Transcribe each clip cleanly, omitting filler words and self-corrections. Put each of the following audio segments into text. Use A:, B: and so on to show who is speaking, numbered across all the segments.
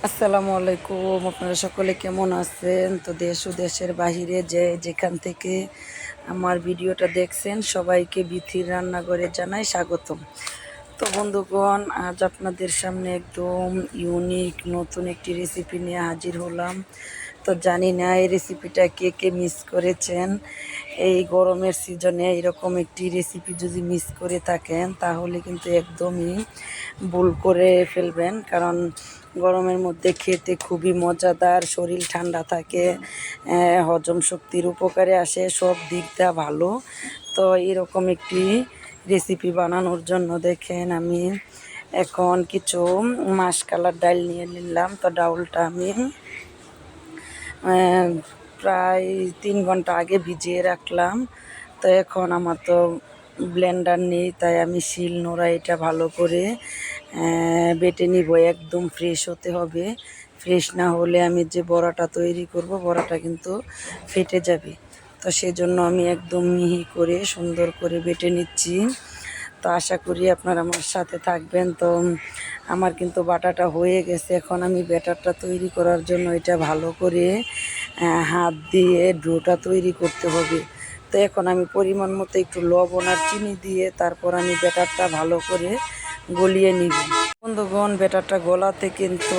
A: আসসালামু আলাইকুম। আপনারা সকলে কেমন আছেন? তো দেশ ও দেশের বাহিরে যেখান থেকে আমার ভিডিওটা দেখছেন সবাইকে বিথির রান্নাঘরে জানাই স্বাগতম। তো বন্ধুগণ, আজ আপনাদের সামনে একদম ইউনিক নতুন একটি রেসিপি নিয়ে হাজির হলাম। তো জানি না এই রেসিপিটা কে কে মিস করেছেন। এই গরমের সিজনে এরকম একটি রেসিপি যদি মিস করে থাকেন তাহলে কিন্তু একদমই ভুল করে ফেলবেন, কারণ গরমের মধ্যে খেতে খুবই মজাদার, শরীর ঠান্ডা থাকে, হজম শক্তির উপকারে আসে, সব দিকটা ভালো। তো এরকম একটি রেসিপি বানানোর জন্য দেখেন আমি এখন কিছু মাসকলার ডাল নিয়ে নিলাম। তো ডাউলটা আমি প্রায় 3 ঘন্টা আগে ভিজিয়ে রাখলাম। তো এখন আমার তো ব্লেন্ডার নেই, তাই আমি শিল নোড়া এটা ভালো করে বেটে নিব। একদম ফ্রেশ হতে হবে, ফ্রেশ না হলে আমি যে বড়াটা তৈরি করব বড়াটা কিন্তু ফেটে যাবে। তো সেজন্য আমি একদম মিহি করে সুন্দর করে বেটে নিচ্ছি। তো আশা করি আপনারা আমার সাথে থাকবেন। তো আমার কিন্তু বাটাটা হয়ে গেছে। এখন আমি ব্যাটারটা তৈরি করার জন্য এটা ভালো করে হাত দিয়ে ডোটা তৈরি করতে হবে। তো এখন আমি পরিমাণ মতো একটু লবণ আর চিনি দিয়ে তারপর আমি ব্যাটারটা ভালো করে গলিয়ে নিব। বন্ধুগণ, ব্যাটারটা গলাতে কিন্তু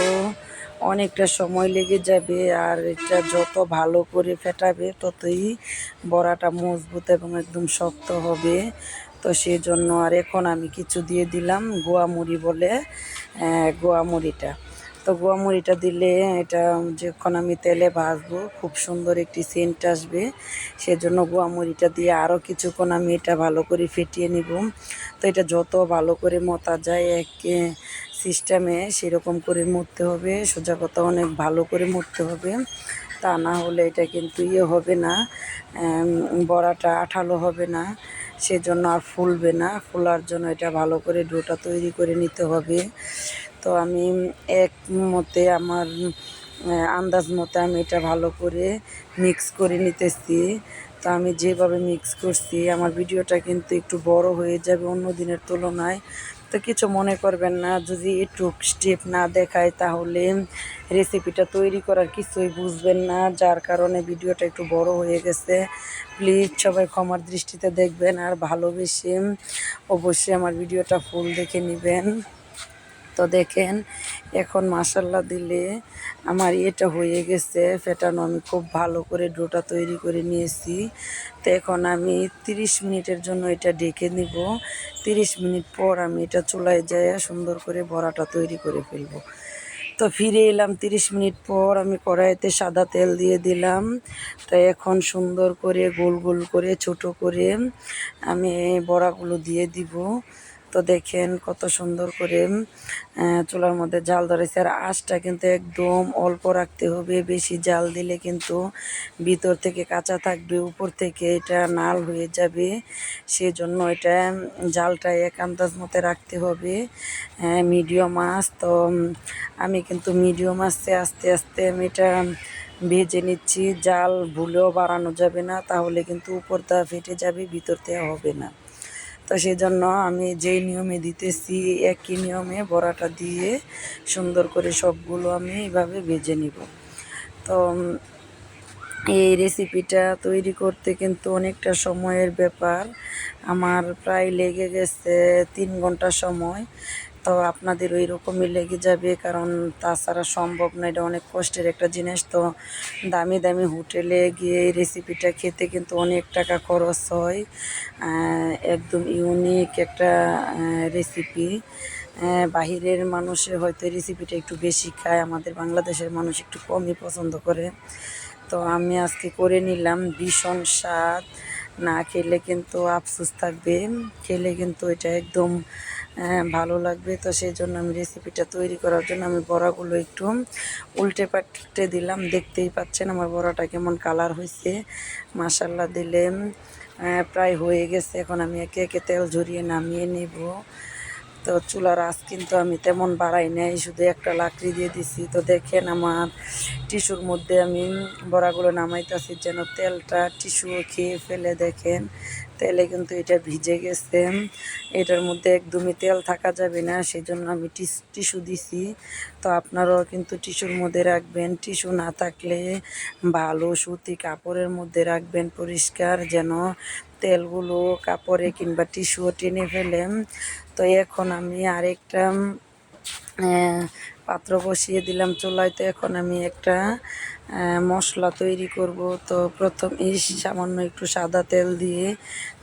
A: অনেকটা সময় লেগে যাবে, আর এটা যত ভালো করে ফেটাবে ততই বড়াটা মজবুত এবং একদম শক্ত হবে। তো সেই জন্য আর এখন আমি কিছু দিয়ে দিলাম গোয়ামুড়ি বলে, গোয়ামুড়িটা। তো গোয়ামুড়িটা দিলে এটা যখন আমি তেলে ভাজবো খুব সুন্দর একটি সেন্ট আসবে। সেজন্য গোয়ামুড়িটা দিয়ে আরও কিছুক্ষণ আমি এটা ভালো করে ফেটিয়ে নিব। তো এটা যত ভালো করে মতা যায় এক সিস্টেমে সেরকম করে মরতে হবে, সোজা কথা অনেক ভালো করে মরতে হবে। তা না হলে এটা কিন্তু হবে না, বড়াটা আঠালো হবে না, সেজন্য আর ফুলবে না। ফোলার জন্য এটা ভালো করে ডোটা তৈরি করে নিতে হবে। তো আমি এক মতে আমার আন্দাজ মতে আমি এটা ভালো করে মিক্স করে নিতেছি। তো আমি যেভাবে মিক্স করছি আমার ভিডিওটা কিন্তু একটু বড় হয়ে যাবে অন্য দিনের তুলনায়। তো কিছু মনে করবেন না, যদি একটু স্টেপ না দেখায় তাহলে রেসিপিটা তৈরি করার কিছুই বুঝবেন না, যার কারণে ভিডিওটা একটু বড় হয়ে গেছে। প্লিজ সবাই ক্ষমার দৃষ্টিতে দেখবেন আর ভালোবেসে অবশ্যই আমার ভিডিওটা ফুল দেখে নেবেন। তো দেখেন এখন মাসাল্লা দিলে আমার এটা হয়ে গেছে ফেটানো। আমি খুব ভালো করে ডোটা তৈরি করে নিয়েছি। তো এখন আমি 30 মিনিটের জন্য এটা ঢেকে নিব। 30 মিনিট পর আমি এটা চুলায় যায় সুন্দর করে বড়াটা তৈরি করে ফেলবো। তো ফিরে এলাম 30 মিনিট পর। আমি কড়াইতে সাদা তেল দিয়ে দিলাম। তো এখন সুন্দর করে গোল গোল করে ছোট করে আমি বড়াগুলো দিয়ে দিব। তো দেখেন কত সুন্দর করে চুলার মধ্যে জাল ধরেছে। আর আঁচটা কিন্তু একদম অল্প রাখতে হবে, বেশি জাল দিলে কিন্তু ভিতর থেকে কাঁচা থাকবে, উপর থেকে এটা নাল হয়ে যাবে। সেজন্য এটা জালটা এক আন্দাজ মতো রাখতে হবে, মিডিয়াম আঁচ। তো আমি কিন্তু মিডিয়াম আঁচে আস্তে আস্তে আমি এটা ভেজে নিচ্ছি। জাল ভুলেও বাড়ানো যাবে না, তাহলে কিন্তু উপরটা ফেটে যাবে, ভিতরটা হবে না। তো সেই জন্য আমি যেই নিয়মে দিতেছি একই নিয়মে বড়াটা দিয়ে সুন্দর করে সবগুলো আমি এইভাবে ভেজে নিব। তো এই রেসিপিটা তৈরি করতে কিন্তু অনেকটা সময়ের ব্যাপার। আমার প্রায় লেগে গেছে 3 ঘন্টা সময়। তো আপনাদের ওই রকমই লেগে যাবে, কারণ তাছাড়া সম্ভব না, এটা অনেক কষ্টের একটা জিনিস। তো দামি দামি হোটেলে গিয়ে এই রেসিপিটা খেতে কিন্তু অনেক টাকা খরচ হয়। একদম ইউনিক একটা রেসিপি। বাহিরের মানুষে হয়তো এই রেসিপিটা একটু বেশি খায়, আমাদের বাংলাদেশের মানুষ একটু কমই পছন্দ করে। তো আমি আজকে করে নিলাম, ভীষণ স্বাদ। না খেলে কিন্তু আফসোস থাকবে, খেলে কিন্তু এটা একদম ভালো লাগবে। তো সেই জন্য আমি রেসিপিটা তৈরি করার জন্য আমি বড়াগুলো একটু উল্টে পাল্টে দিলাম। দেখতেই পাচ্ছেন আমার বড়াটা কেমন কালার হয়েছে। মাশাল্লাহ দিলে প্রায় হয়ে গেছে। এখন আমি একে একে তেল ঝরিয়ে নামিয়ে নেব। তো চুলার আঁচ কিন্তু আমি তেমন বাড়াই নাই, শুধু একটা লাকড়ি দিয়ে দিছি। তো দেখেন আমার টিস্যুর মধ্যে আমি বড়াগুলো নামাইতেছি যেন তেলটা টিস্যু খেয়ে ফেলে। দেখেন তেলে কিন্তু এটা ভিজে গেছে, এটার মধ্যে একদমই তেল থাকা যাবে না, সেই জন্য আমি টিস্যু দিছি। তো আপনারাও কিন্তু টিস্যুর মধ্যে রাখবেন, টিস্যু না থাকলে ভালো সুতি কাপড়ের মধ্যে রাখবেন পরিষ্কার, যেন তেলগুলো কাপড়ে কিংবা টিস্যুও টেনে ফেলে। তো এখন আমি আরেকটা পাত্র বসিয়ে দিলাম চুলায়। তো এখন আমি একটা মশলা তৈরি করব। তো প্রথম সামান্য একটু সাদা তেল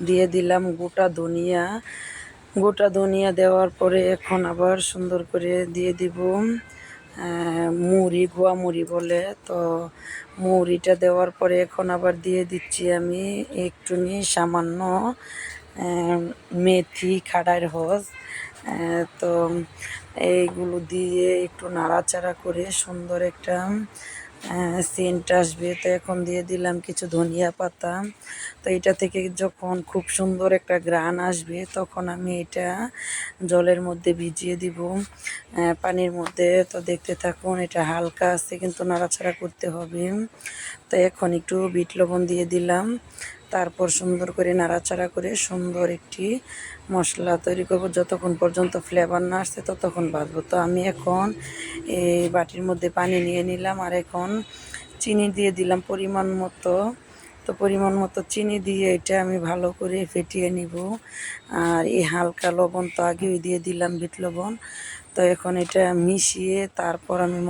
A: দিয়ে দিলাম গোটা ধনিয়া দেওয়ার পরে এখন আবার সুন্দর করে দিয়ে দিব গুয়া মুড়ি বলে। তো মুড়িটা দেওয়ার পরে এখন আবার দিয়ে দিচ্ছি আমি একটুনি সামান্য মেথি খাড়ার হস। তো এইগুলো দিয়ে একটু নাড়াচাড়া করে সুন্দর একটা সেন্ট আসবে। তো এখন দিয়ে দিলাম কিছু ধনিয়া পাতা। তো এটা থেকে যখন খুব সুন্দর একটা ঘ্রাণ আসবে তখন আমি এটা জলের মধ্যে ভিজিয়ে দিব, পানির মধ্যে। তো দেখতে থাকুন, এটা হালকা আছে কিন্তু নাড়াচাড়া করতে হবে। তো এখন একটু বিট লবণ দিয়ে দিলাম, তারপর সুন্দর করে নাড়াচাড়া করে সুন্দর একটি মশলা তৈরি করব। যতক্ষণ পর্যন্ত ফ্লেভার না আসছে ততক্ষণ ভাজবো। তো আমি এখন এই বাটির মধ্যে পানি নিয়ে নিলাম, আর এখন চিনি দিয়ে দিলাম পরিমাণ মতো। তো পরিমাণ মতো চিনি দিয়ে এটা আমি ভালো করে ফেটিয়ে নিব। আর এই হালকা লবণ তো আগেই দিয়ে দিলাম, বিট লবণ। তো এখন এটা মিশিয়ে তারপর আমি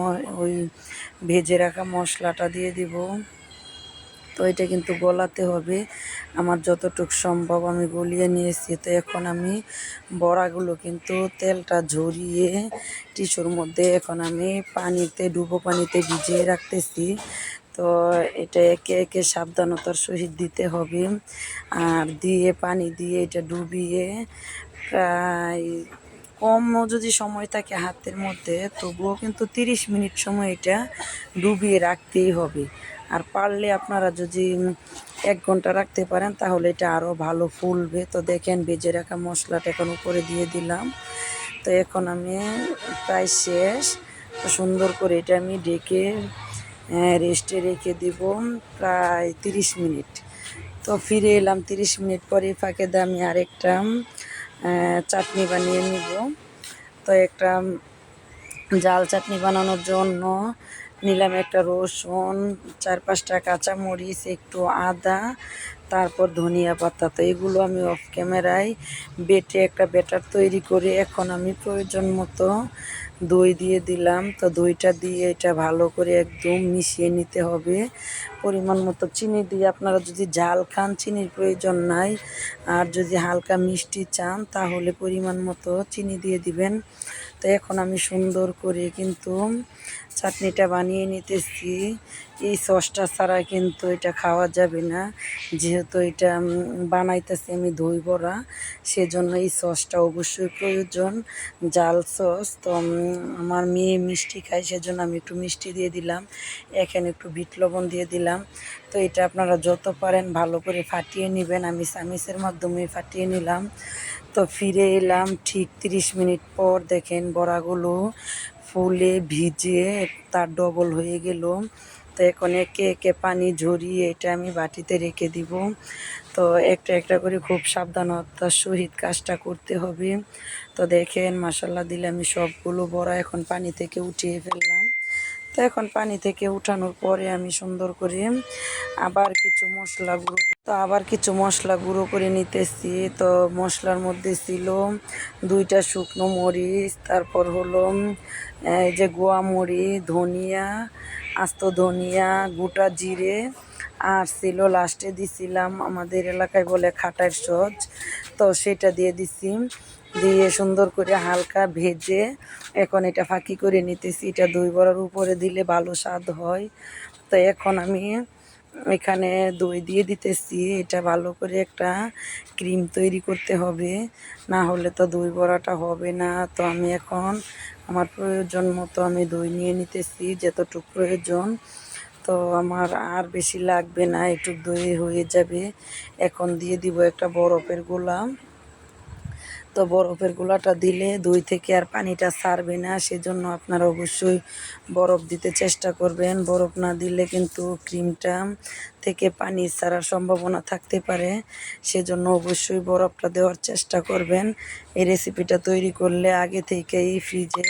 A: ওই ভেজে রাখা মশলাটা দিয়ে দিব। তো এটা কিন্তু গলাতে হবে, আমার যতটুকু সম্ভব আমি গলিয়ে নিয়েছি। তো এখন আমি বড়াগুলো কিন্তু তেলটা ঝরিয়ে টিস্যুর মধ্যে এখন আমি ডুবো পানিতে ভিজিয়ে রাখতেছি। তো এটা একে একে সাবধানতার সহিত দিতে হবে, আর পানি দিয়ে এটা ডুবিয়ে প্রায় কমও যদি সময় থাকে হাতের মধ্যে, তবুও কিন্তু 30 মিনিট সময় এটা ডুবিয়ে রাখতেই হবে। আর পারলে আপনারা যদি 1 ঘন্টা রাখতে পারেন তাহলে এটা আরও ভালো ফুলবে। তো দেখেন ভেজে রাখা মশলাটা এখন উপরে দিয়ে দিলাম। তো এখন আমি প্রায় শেষ। তো সুন্দর করে এটা আমি ঢেকে রেস্টে রেখে দিব প্রায় 30 মিনিট। তো ফিরে এলাম 30 মিনিট পরে, ফাঁকে দিয়ে আমি আরেকটা চাটনি বানিয়ে নিব। তো একটা জাল চাটনি বানানোর জন্য নিলাম একটা রসুন, 4-5টা কাঁচামরিচ, একটু আদা, তারপর ধনিয়া পাতা। তো এগুলো আমি অফ ক্যামেরায় বেটে একটা ব্যাটার তৈরি করে এখন আমি প্রয়োজন মতো দই দিয়ে দিলাম। তো দইটা দিয়ে এটা ভালো করে একদম মিশিয়ে নিতে হবে। পরিমাণ মতো চিনি দিয়ে, আপনারা যদি ঝাল খান চিনির প্রয়োজন নাই, আর যদি হালকা মিষ্টি চান তাহলে পরিমাণ মতো চিনি দিয়ে দিবেন। তো এখন আমি সুন্দর করে কিন্তু চাটনিটা বানিয়ে নিতেছি। এই সসটা ছাড়া কিন্তু এটা খাওয়া যাবে না, যেহেতু এটা বানাইতেছি আমি দই বড়া, সেজন্য এই সসটা অবশ্যই প্রয়োজন, জাল সস। তো আমার মেয়ে মিষ্টি খায়, সেজন্য আমি একটু মিষ্টি দিয়ে দিলাম, এখানে একটু বিট লবণ দিয়ে দিলাম। তো এটা আপনারা যত পারেন ভালো করে ফাটিয়ে নেবেন, আমি চামিচের মাধ্যমে ফাটিয়ে নিলাম। তো ফিরে এলাম ঠিক 30 মিনিট পর, দেখেন বড়াগুলো ফুলে ভিজে তার ডবল হয়ে গেল। তো এখন একে একে পানি ঝরিয়ে এটা আমি বাটিতে রেখে দিব। তো একটা একটা করে খুব সাবধানতার সহিত কাজটা করতে হবে। তো দেখেন মাশাল্লাহ দিলে আমি সবগুলো বড়া এখন পানি থেকে উঠিয়ে ফেললাম। তো এখন পানি থেকে উঠানোর পরে আমি সুন্দর করে আবার কিছু মশলা গুঁড়ো করে নিতেছি। তো মশলার মধ্যে ছিল 2টা শুকনো মরিচ, তারপর হলো এই যে গোয়া মরিচ, ধনিয়া, আস্ত ধনিয়া, গোটা জিরে, আর ছিল লাস্টে দিছিলাম আমাদের এলাকায় বলে খাটার সজ। তো সেটা দিয়ে দিছি, দিয়ে সুন্দর করে হালকা ভেজে এখন এটা ফাঁকি করে নিতেছি। এটা দই বড়ার উপরে দিলে ভালো স্বাদ হয়। তো এখন আমি এখানে দই দিয়ে দিতেছি, এটা ভালো করে একটা ক্রিম তৈরি করতে হবে, না হলে তো দই বড়াটা হবে না। তো আমি এখন আমার প্রয়োজন মতো আমি দই নিয়ে নিতেছি, যতটুকু প্রয়োজন। তো আমার আর বেশি লাগবে না, একটু দই হয়ে যাবে। এখন দিয়ে দিব একটা বরফের গোলা। তো বরফের গোলাটা দিলে দই থেকে আর পানিটা ছাড়বে না, সেজন্য আপনারা অবশ্যই বরফ দিতে চেষ্টা করবেন। বরফ না দিলে কিন্তু ক্রিমটা থেকে পানি ছাড়ার সম্ভাবনা থাকতে পারে, সেজন্য অবশ্যই বরফটা দেওয়ার চেষ্টা করবেন। এই রেসিপিটা তৈরি করলে আগে থেকেই ফ্রিজে।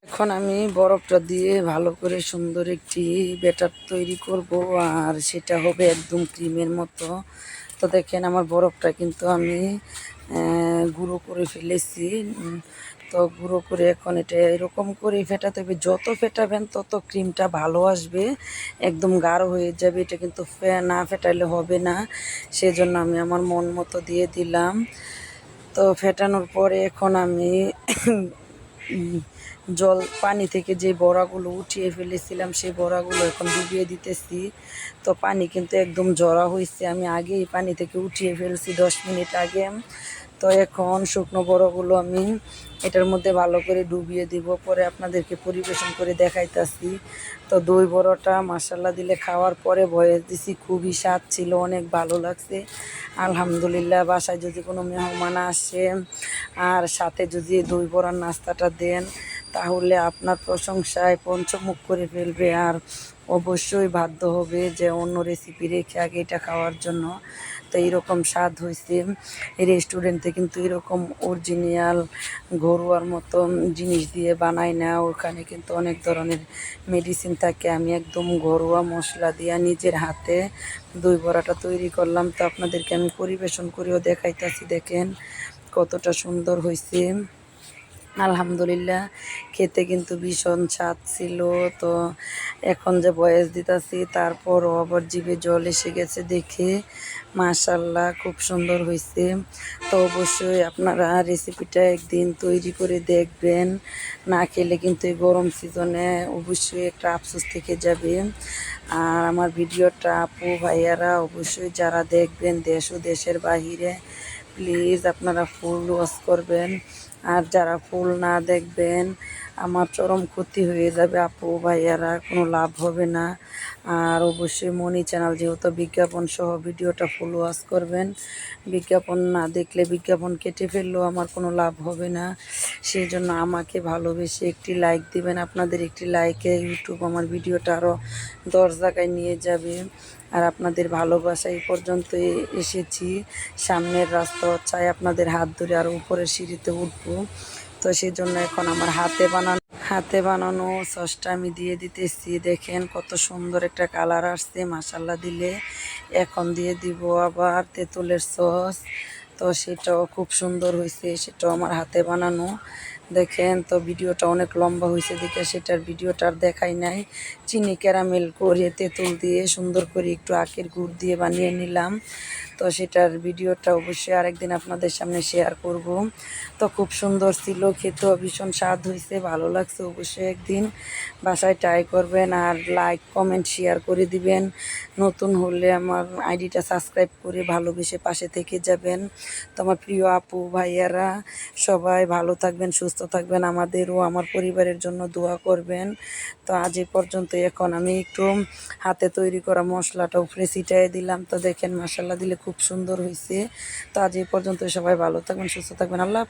A: এখন আমি বরফটা দিয়ে ভালো করে সুন্দর একটি ব্যাটার তৈরি করব, আর সেটা হবে একদম ক্রিমের মতো। তো দেখেন আমার বরফটা কিন্তু আমি গুঁড়ো করে ফেলেছি। তো গুঁড়ো করে এখন এটা এরকম করে ফেটাতে হবে, যত ফেটাবেন তত ক্রিমটা ভালো আসবে, একদম গাঢ় হয়ে যাবে। এটা কিন্তু না ফেটাইলে হবে না, সেজন্য আমি আমার মন মতো দিয়ে দিলাম। তো ফেটানোর পরে এখন আমি জল পানি থেকে যে বড়াগুলো উঠিয়ে ফেলেছিলাম সেই বড়াগুলো এখন ডুবিয়ে দিতেছি। তো পানি কিন্তু একদম জড়া হয়েছে, আমি আগেই পানি থেকে উঠিয়ে ফেলছি 10 মিনিট আগে। তো এখন শুকনো বড়াগুলো আমি এটার মধ্যে ভালো করে ডুবিয়ে দিব, পরে আপনাদেরকে পরিবেশন করে দেখাইতাছি। তো দই বড়াটা মাসাল্লা দিলে খাওয়ার পরে ভয়েস দিছি, খুবই স্বাদ ছিল, অনেক ভালো লাগছে আলহামদুলিল্লাহ। বাসায় যদি কোনো মেহমান আসে আর সাথে যদি দই বড়ার নাস্তাটা দেন, তাহলে আপনার প্রশংসায় পঞ্চমুখ করে ফেলবে, আর অবশ্যই বাধ্য হবে যে অন্য রেসিপি রেখে আগে এটা খাওয়ার জন্য। তো এইরকম স্বাদ হয়েছে। এই রেস্টুরেন্টে কিন্তু এরকম অরিজিনাল ঘরোয়ার মতো জিনিস দিয়ে বানায় না, ওখানে কিন্তু অনেক ধরনের মেডিসিন থাকে। আমি একদম ঘরোয়া মশলা দিয়ে নিজের হাতে দই বড়াটা তৈরি করলাম। তো আপনাদেরকে আমি পরিবেশন করেও দেখাইতেছি, দেখেন কতটা সুন্দর হয়েছে আলহামদুলিল্লাহ। খেতে কিন্তু ভীষণ স্বাদ ছিল। তো এখন যে বয়েস দিতেছি তারপরও আবার জিভে জল এসে গেছে দেখে, মাশাল্লাহ খুব সুন্দর হয়েছে। তো অবশ্যই আপনারা রেসিপিটা একদিন তৈরি করে দেখবেন, না খেলে কিন্তু এই গরম সিজনে অবশ্যই একটা আফসোস থেকে যাবে। আর আমার ভিডিওটা আপু ভাইয়ারা অবশ্যই যারা দেখবেন দেশ ও দেশের বাহিরে, প্লিজ আপনারা ফুল ওয়াচ করবেন। আর যারা ফুল না দেখবেন আমার চরম ক্ষতি হয়ে যাবে আপু ভাইয়ারা, কোনো লাভ হবে না। আর অবশ্যই মনি চ্যানেল যেহেতু বিজ্ঞাপন সহ ভিডিওটা ফুল ওয়াচ করবেন, বিজ্ঞাপন না দেখলে বিজ্ঞাপন কেটে ফেললেও আমার কোনো লাভ হবে না। সেই জন্য আমাকে ভালোবেসে একটি লাইক দিবেন, আপনাদের একটি লাইকে ইউটিউব আমার ভিডিওটা আরও 10 জায়গায় নিয়ে যাবে। আর আপনাদের ভালোবাসা এই পর্যন্ত এসেছি, সামনের রাস্তা চাই আপনাদের হাত ধরে আরও উপরের সিঁড়িতে উঠবো। তো সেই জন্য এখন আমার হাতে বানানো সসটা আমি দিয়ে দিতেছি, দেখেন কত সুন্দর একটা কালার আসছে মাসাল্লা দিলে। এখন দিয়ে দিব আবার তেঁতুলের সস, তো সেটাও খুব সুন্দর হয়েছে, সেটাও আমার হাতে বানানো। দেখেন তো ভিডিওটা অনেক লম্বা হয়েছে দেখে সেটার ভিডিওটা আর দেখাই নাই। চিনি ক্যারামেল করে তেঁতুল দিয়ে সুন্দর করে একটু আখের গুড় দিয়ে বানিয়ে নিলাম। তো সেটার ভিডিওটা অবশ্যই আরেকদিন আপনাদের সামনে শেয়ার করব। তো খুব সুন্দর ছিল, খেতেও ভীষণ স্বাদ হয়েছে, ভালো লাগছে। অবশ্যই একদিন বাসায় ট্রাই করবেন, আর লাইক কমেন্ট শেয়ার করে দিবেন। নতুন হলে আমার আইডিটা সাবস্ক্রাইব করে ভালোবেসে পাশে থেকে যাবেন। তো আমার প্রিয় আপু ভাইয়ারা সবাই ভালো থাকবেন, সুস্থ থাকবেন, আমাদেরও আমার পরিবারের জন্য দোয়া করবেন। তো আজ এ পর্যন্ত। এখন আমি একটু হাতে তৈরি করা মশলাটা উপরে ছিটাই দিলাম, তো দেখেন মাসাল্লাহ দিলে খুব সুন্দর হয়েছে। তো আজ এই পর্যন্ত, সবাই ভালো থাকবেন, সুস্থ থাকবেন, আল্লাহ।